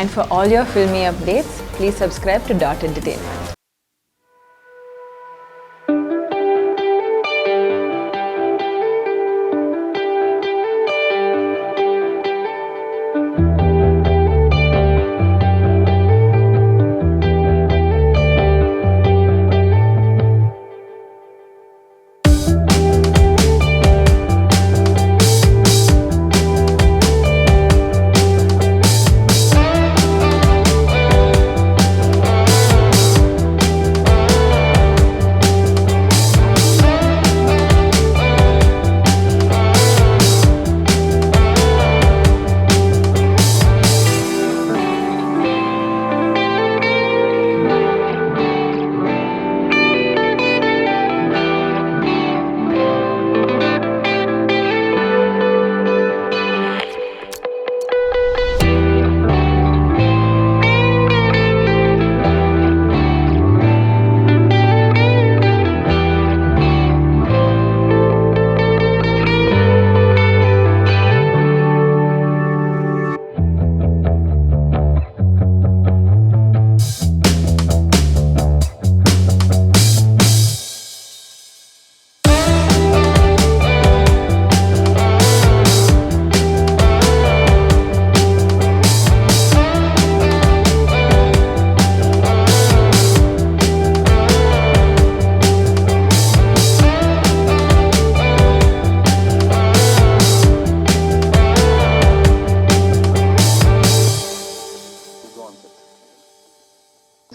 And for all your filmy updates, please subscribe to Dot Entertainment.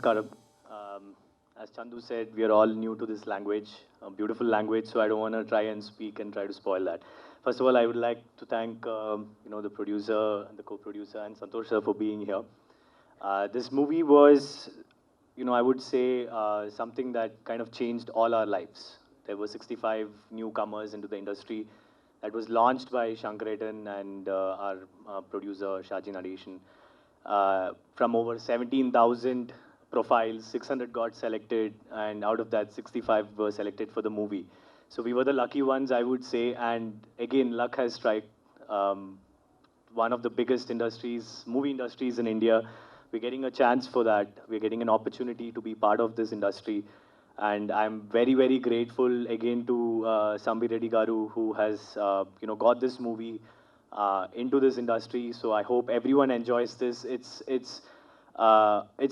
Namaskaram. As Chandu said, we are all new to this language, a beautiful language, so I don't want to try and speak and try to spoil that. First of all, I would like to thank the producer and the co-producer and Santosh sir for being here. This movie was, I would say something that kind of changed all our lives. There were 65 newcomers into the industry that was launched by Shankaretan and our producer Shaji Nadeshan. From over 17,000 profiles, 600 got selected, and out of that, 65 were selected for the movie. So we were the lucky ones, I would say. And again, luck has struck one of the biggest industries, movie industries in India. We're getting a chance for that. We're getting an opportunity to be part of this industry. And I'm very, very grateful again to Sambi Reddy Garu, who has, got this movie into this industry. So I hope everyone enjoys this. It's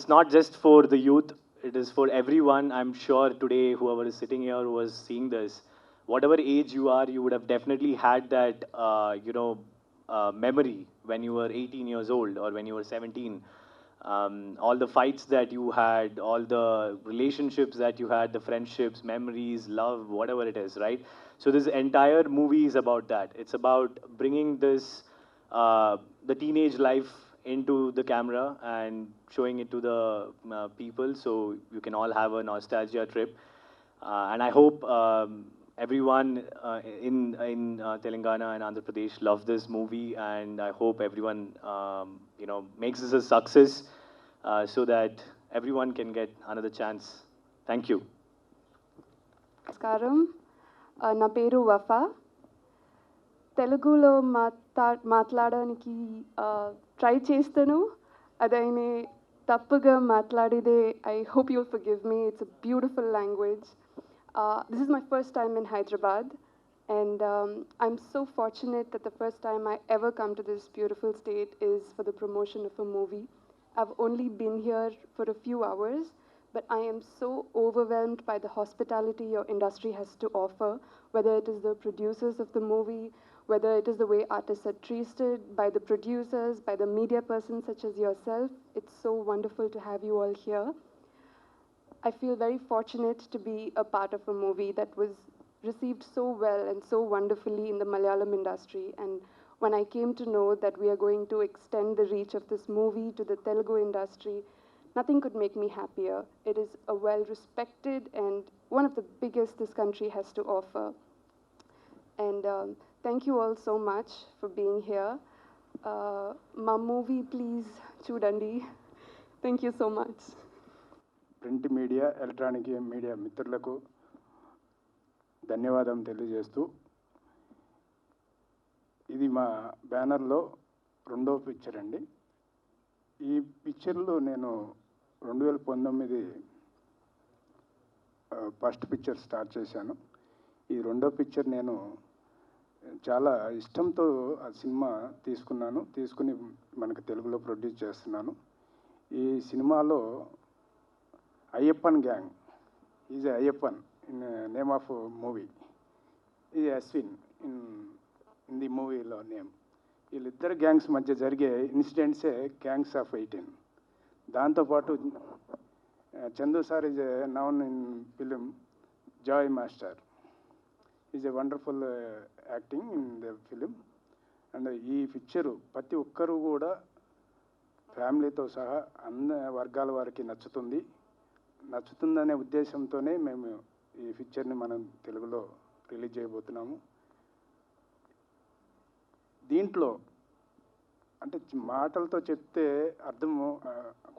not just for the youth. It is for everyone. I'm sure today, whoever is sitting here who was seeing this, whatever age you are, you would have definitely had that, memory when you were 18 years old or when you were 17. All the fights that you had, all the relationships that you had, the friendships, memories, love, whatever it is, right? So this entire movie is about that. It's about bringing this, the teenage life into the camera and showing it to the people so you can all have a nostalgia trip. And I hope everyone in Telangana and Andhra Pradesh love this movie, and I hope everyone makes this a success so that everyone can get another chance. Thank you. నమస్కారం నా పేరు వఫా తెలుగులో మాట్లాడడానికి try చేస్తాను అదైనా తప్పుగా మాట్లాడితే I hope you'll forgive me. It's a beautiful language. This is my first time in Hyderabad, and I'm so fortunate that the first time I ever come to this beautiful state is for the promotion of a movie. I've only been here for a few hours, but I am so overwhelmed by the hospitality your industry has to offer, whether it is the producers of the movie, whether it is the way artists are treated by the producers, by the media persons such as yourself. It's so wonderful to have you all here. I feel very fortunate to be a part of a movie that was received so well and so wonderfully in the Malayalam industry. And when I came to know that we are going to extend the reach of this movie to the Telugu industry, nothing could make me happier. It is a well-respected and one of the biggest this country has to offer. And thank you all so much for being here. My movie, please, chudandi. Thank you so much. Print media electronic media మిత్రులకు ధన్యవాదం తెలియజేస్తూ ఇది మా బ్యానర్లో రెండో picture అండి. ఈ పిక్చర్లో నేను 2019 ఫస్ట్ పిక్చర్ స్టార్ట్ చేశాను. ఈ రెండో పిక్చర్ నేను చాలా ఇష్టంతో ఆ సినిమా తీసుకుని మనకు తెలుగులో ప్రొడ్యూస్ చేస్తున్నాను. ఈ సినిమాలో Ayyappan gang is Ayyappan in name of movie, ఇది అశ్విన్ ఇన్ ది మూవీలో నేమ్. వీళ్ళిద్దరు గ్యాంగ్స్ మధ్య జరిగే ఇన్సిడెంట్సే గ్యాంగ్స్ ఆఫ్ 18. దాంతోపాటు Chandu sir is noun in film Joy master, is a wonderful acting in the film. And ఈ పిక్చరు ప్రతి ఒక్కరూ కూడా ఫ్యామిలీతో సహా అన్ని వర్గాల వారికి నచ్చుతుందనే ఉద్దేశంతోనే మేము ఈ పిక్చర్ని మనం తెలుగులో రిలీజ్ చేయబోతున్నాము. దీంట్లో అంటే మాటలతో చెప్తే అర్థము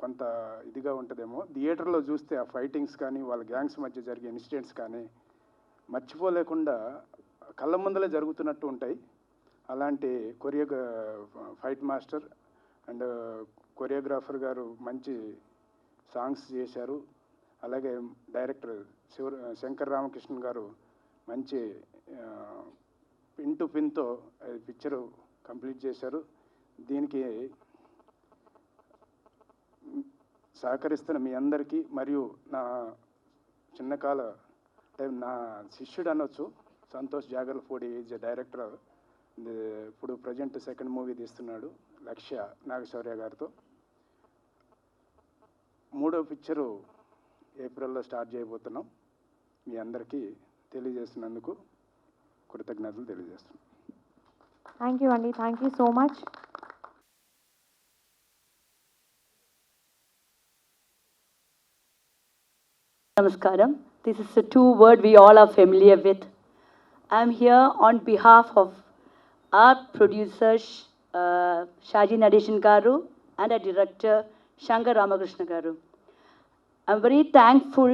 కొంత ఇదిగా ఉంటుందేమో, థియేటర్లో చూస్తే ఆ ఫైటింగ్స్ కానీ వాళ్ళ గ్యాంగ్స్ మధ్య జరిగే ఇన్సిడెంట్స్ కానీ మర్చిపోలేకుండా కళ్ళ ముందలే జరుగుతున్నట్టు ఉంటాయి. అలాంటి ఫైట్ మాస్టర్ అండ్ కొరియోగ్రాఫర్ గారు మంచి సాంగ్స్ చేశారు. అలాగే డైరెక్టర్ శంకర్ రామకృష్ణ గారు మంచి పిన్ టు పిన్తో పిక్చరు కంప్లీట్ చేశారు. దీనికి సహకరిస్తున్న మీ అందరికీ, మరియు నా చిన్నకాల నా శిష్యుడు అనొచ్చు సంతోష్ జాగర్లపూడి ఈజ్ డైరెక్టర్. ఇప్పుడు ప్రజెంట్ సెకండ్ మూవీ తీస్తున్నాడు లక్ష్య నాగశౌర్య గారితో. మూడో పిక్చరు ఏప్రిల్లో స్టార్ట్ చేయబోతున్నాం. మీ అందరికీ తెలియజేస్తున్నందుకు కృతజ్ఞతలు తెలియజేస్తున్నాం. థ్యాంక్ యూ అండి, thank you so much. Namaskaram. This is a two-word we all are familiar with. I'm here on behalf of our producer, Shaji Nadeshan Garu, and our director, Shankar Ramakrishna Garu. I'm very thankful,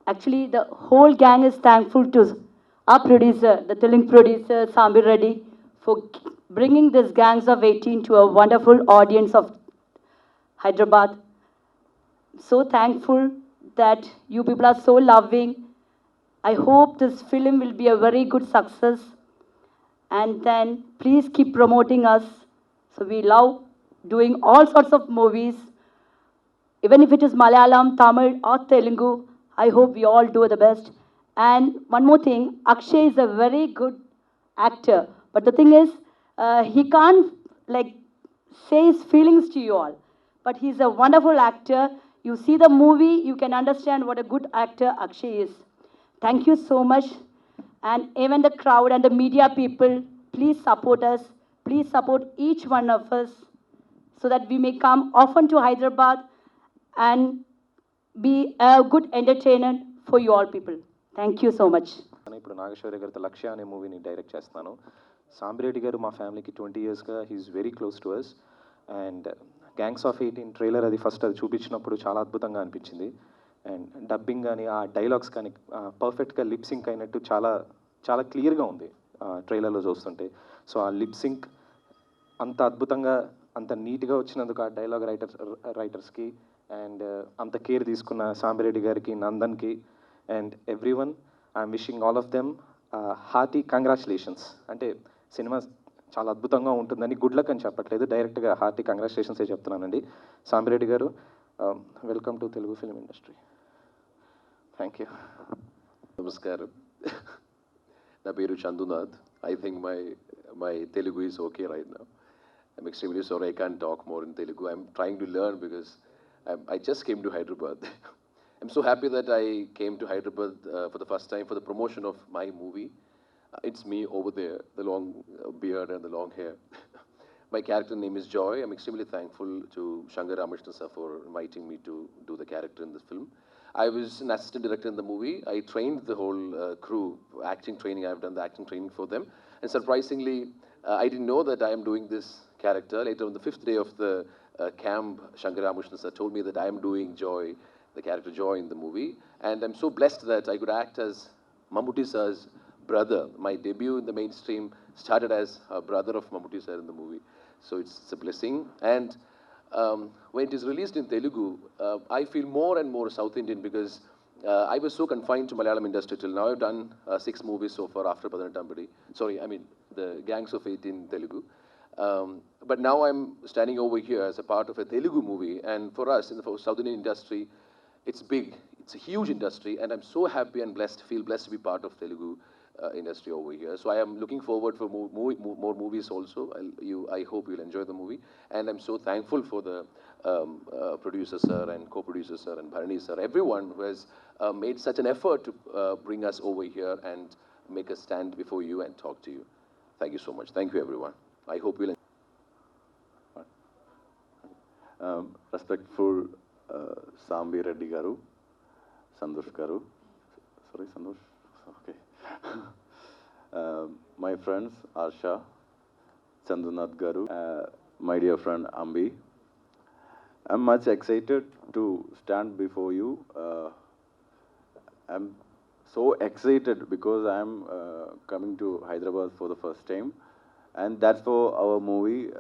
actually the whole gang is thankful to our producer, the Telugu producer, Sambir Reddy, for bringing this Gangs of 18 to a wonderful audience of Hyderabad. So thankful that you people are so loving. I hope this film will be a very good success. And then please keep promoting us. So we love doing all sorts of movies. Even if it is Malayalam, Tamil or Telugu, I hope we all do the best. And one more thing, Akshay is a very good actor. But the thing is, he can't like say his feelings to you all. But he's a wonderful actor. You see the movie, you can understand what a good actor Akshay is. Thank you so much. And even the crowd and the media people, please support us. Please support each one of us so that we may come often to Hyderabad and be a good entertainer for you all people. Thank you so much. ఇప్పుడు నాగశౌర్య గారితో లక్ష్య అనే మూవీని direct చేస్తున్నాను. సాంబిరెడ్డి గారు మా ఫ్యామిలీకి 20 yearsగా he's very close to us. And gangs of 18 trailer అది ఫస్ట్ అది చూపించినప్పుడు చాలా అద్భుతంగా అనిపించింది. అండ్ డబ్బింగ్ కానీ ఆ డైలాగ్స్ కానీ పర్ఫెక్ట్గా లిప్ సింక్ అయినట్టు చాలా చాలా క్లియర్గా ఉంది ట్రైలర్లో చూస్తుంటే. సో ఆ లిప్ సింక్ అంత అద్భుతంగా అంత నీట్గా వచ్చినందుకు ఆ డైలాగ్ రైటర్స్కి అండ్ అంత కేర్ తీసుకున్న సాంబిరెడ్డి గారికి, నందన్కి and everyone I'm wishing all of them hearty congratulations. అంటే సినిమా చాలా అద్భుతంగా ఉంటుందని గుడ్ లక్ అని చెప్పట్లేదు, డైరెక్ట్గా హార్టీ కంగ్రాచులేషన్సే చెప్తున్నానండి. సాంబిరెడ్డి గారు, welcome to Telugu film industry. Thank you. నమస్కారం. నా పేరు Chandunath. I think my Telugu is okay right now. I'm extremely sorry I can't talk more in Telugu. I'm trying to learn because I just came to Hyderabad. I'm so happy that I came to Hyderabad for the first time for the promotion of my movie. It's me over there, the long beard and the long hair. My character name is Joy. I'm extremely thankful to Shankar Ramakrishna sir for inviting me to do the character in this film. I was an assistant director in the movie. I trained the whole crew, acting training. I've done the acting training for them. And surprisingly, I didn't know that I am doing this character. Later on the 5th day of the camp, Shankar Ramakrishna sir told me that I am doing Joy, the character Joy in the movie. And I'm so blessed that I could act as Mammootty sir's brother. My debut in the mainstream started as a brother of Mammootty sir in the movie. So it's a blessing. And when it is released in Telugu, I feel more and more South Indian because I was so confined to Malayalam industry till now. I've done 6 movies so far after Padanatambadi. Sorry, I mean the Gangs of 8 in Telugu. But now I'm standing over here as a part of a Telugu movie, and for us in the South Indian industry, it's big. It's a huge industry, and I'm so happy and blessed, feel blessed to be part of Telugu industry over here. So I am looking forward for more movies also. I hope you'll enjoy the movie, and I'm so thankful for the producer sir and co-producer sir and Bharani sir, everyone who has made such an effort to bring us over here and make us stand before you and talk to you. Thank you so much. Thank you, everyone. I hope you'll. Respectful Sambi Reddy Garu, Sandosh Garu, sorry Sandosh, okay. My friends Arsha, Chandunath Garu, my dear friend Ambi. I'm much excited to stand before you. I'm so excited because I'm coming to Hyderabad for the first time, and that's for our movie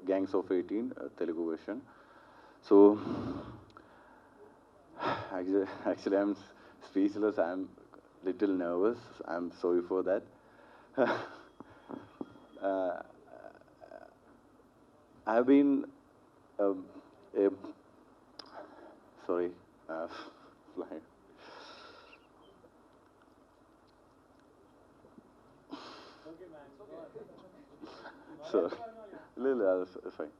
Gangs of 18 Telugu version. So actually I'm speechless. I'm little nervous. I'm sorry for that. I've been sorry, flying. So, fine.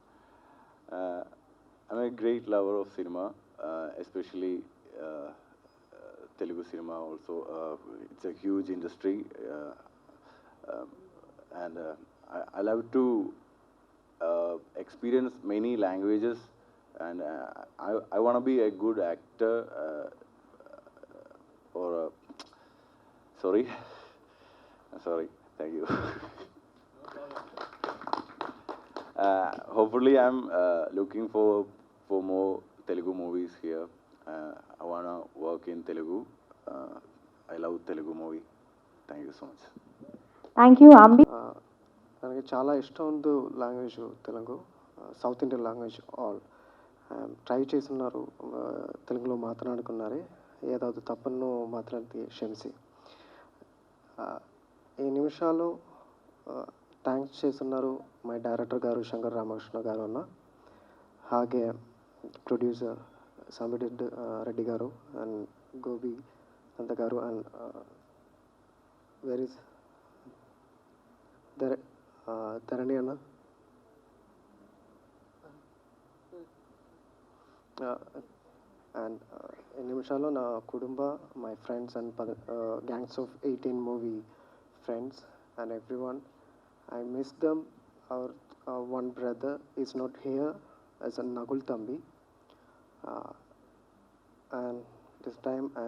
I'm a great lover of cinema, especially Telugu cinema also. It's a huge industry, and I love to experience many languages, and I want to be a good actor or sorry, thank you. Hopefully, I'm looking for more Telugu movies here. I wanna work in Telugu. I love Telugu movie. Thank you so much. Thank you, Ambi. ನನಗೆ చాలా ఇష్టం ఉంది language Telugu south Indian language all try చేస్తున్నారు తెలుగులో మాట్లాడుకున్నారే ఏదాவது తప్పನ್ನು మాట్లాడితే క్షమిಸಿ ఈ నిమిషాలు thanks చేస్తున్నారు మై డైరెక్టర్ గారు శంకర్ రామకృష్ణ గారు అన్న ಹಾಗೆ ప్రొడ్యూసర్ సాంబి రెడ్డి గారు అండ్ గోపి అంత గారు అండ్ వేర్ ఇస్ ధరణి అన్న అండ్ ఈ నిమిషాల్లో నా కుటుంబ my friends and gangs of 18 movie friends and every one I miss them. Our one brother is not here as a Nagul Tambi. And this time I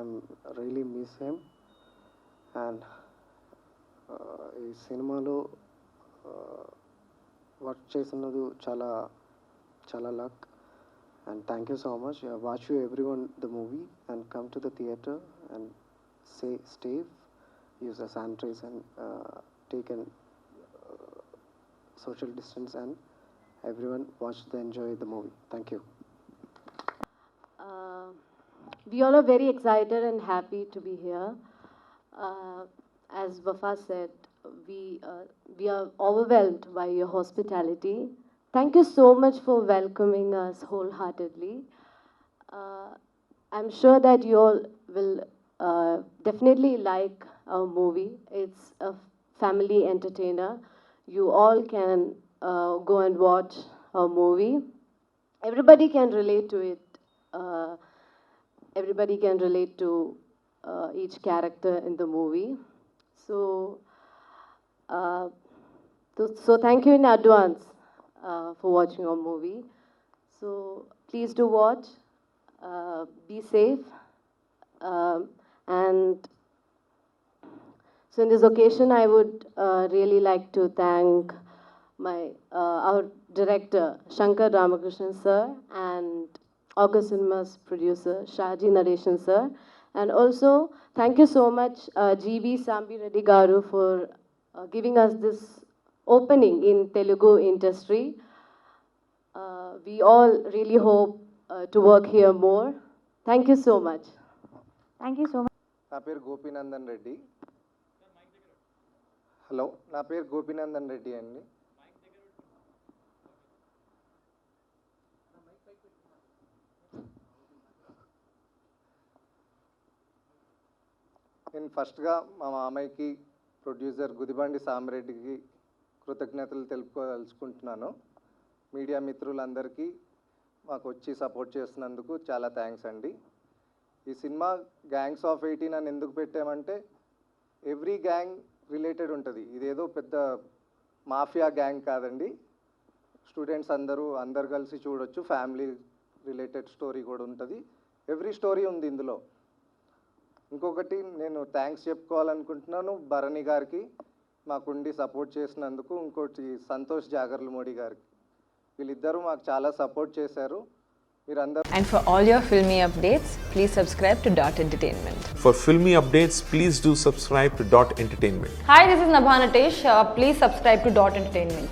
really miss him. And ఈ సినిమాలో work చేస్తున్నది చాలా చాలా luck and thank you so much. Watch you everyone the movie and come to the theater and stay safe, use a sanitizer and take an social distance and everyone watch and enjoy the movie. Thank you. We all are very excited and happy to be here. As Wafa said, we are overwhelmed by your hospitality. Thank you so much for welcoming us wholeheartedly. I'm sure that you all will definitely like our movie. It's a family entertainer. You all can go and watch our movie. Everybody can relate to it. Everybody can relate to each character in the movie. So thank you in advance for watching our movie. So please do watch. Be safe. And so in this occasion, I would really like to thank our director, Shankar Ramakrishnan sir, and August Cinemas producer, Shaji Narration sir. And also, thank you so much, GB Sambi Reddy Garu, for giving us this opening in Telugu industry. We all really hope to work here more. Thank you so much. Thank you so much. నా పేరు గోపీనందన్ Reddy. Hello, నా పేరు గోపీనందన్ రెడ్డి అండి. నేను ఫస్ట్గా మా మామయ్యకి, producer Gudibandi సామిరెడ్డికి కృతజ్ఞతలు తెలుపుకోదలుచుకుంటున్నాను. మీడియా మిత్రులందరికీ మాకు వచ్చి సపోర్ట్ చేస్తున్నందుకు చాలా థ్యాంక్స్ అండి. ఈ సినిమా గ్యాంగ్స్ ఆఫ్ 18 అని ఎందుకు పెట్టామంటే ఎవ్రీ గ్యాంగ్ రిలేటెడ్ ఉంటుంది. ఇదేదో పెద్ద మాఫియా గ్యాంగ్ కాదండి. స్టూడెంట్స్ అందరు కలిసి చూడొచ్చు. ఫ్యామిలీ రిలేటెడ్ స్టోరీ కూడా ఉంటుంది. ఎవ్రీ స్టోరీ ఉంది ఇందులో. ఇంకొకటి నేను థ్యాంక్స్ చెప్పుకోవాలనుకుంటున్నాను భరణి గారికి, మాకుండి సపోర్ట్ చేసినందుకు. ఇంకోటి సంతోష్ జాగర్లమూడి గారికి. వీళ్ళిద్దరూ మాకు చాలా సపోర్ట్ చేశారు. మీరందరూ. And for all your filmy updates, please subscribe to Dot Entertainment. For filmy updates, please do subscribe to Dot Entertainment. Hi, this is Nabha Natesh. Please subscribe to Dot Entertainment.